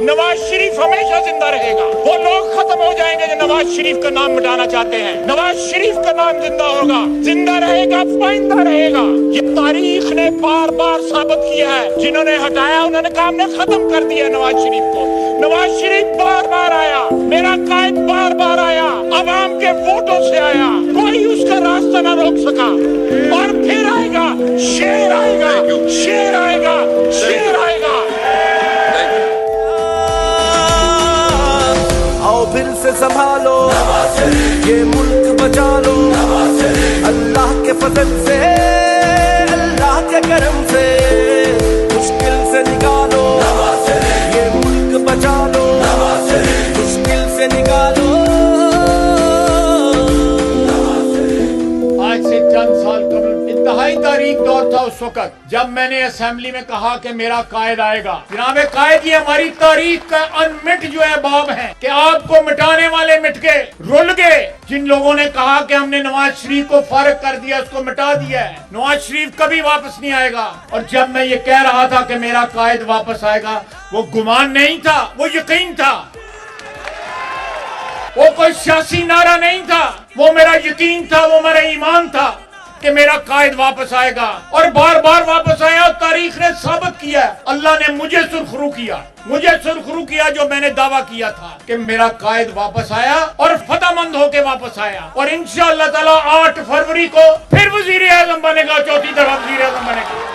नवाज शरीफ हमेशा जिंदा रहेगा। वो लोग खत्म हो जाएंगे जो नवाज शरीफ का नाम मिटाना चाहते हैं। नवाज शरीफ का नाम जिंदा होगा, जिंदा रहेगा, पाइंदा रहेगा। ये तारीख ने बार बार साबित किया है। जिन्होंने हटाया उन्होंने काम ने खत्म कर दिया नवाज शरीफ को। नवाज शरीफ बार बार आया, मेरा कायद बार बार आया, अवाम के वोटों से आया, कोई उसका रास्ता ना रोक सका। और फिर आएगा, शेर आएगा, शेर आएगा, शेर आएगा। आओ फिर से संभालो, ये मुल्क बचा लो, अल्लाह के फजल से, अल्लाह के करम से, मुश्किल से निकालो, ये मुल्क बचा लो, मुश्किल से निकालो। आज से चंद साल कबल इंतहाई तारीख दौर था उस वक्त जब मैंने असेंबली में कहा कि मेरा कायद आएगा। जनाब कायद, ये हमारी तारीख का अनमिट जो है बाब है कि आपको मिटाने वाले मिट गए, रुल गए। जिन लोगों ने कहा कि हमने नवाज शरीफ को फारिग कर दिया, उसको मिटा दिया है, नवाज शरीफ कभी वापस नहीं आएगा। और जब मैं ये कह रहा था कि मेरा कायद वापस आएगा, वो गुमान नहीं था, वो यकीन था। वो कोई सियासी नारा नहीं था, वो मेरा यकीन था, वो मेरा ईमान था कि मेरा कायद वापस आएगा। और बार बार वापस आया। तारीख ने साबित किया, अल्लाह ने मुझे सुरखरू किया जो मैंने दावा किया था कि मेरा कायद वापस आया और फतहमंद होके वापस आया। और इंशाअल्लाह ताला 8 फरवरी को फिर वजीर आजम बनेगा, चौथी तरफ वजीर आजम बनेगा।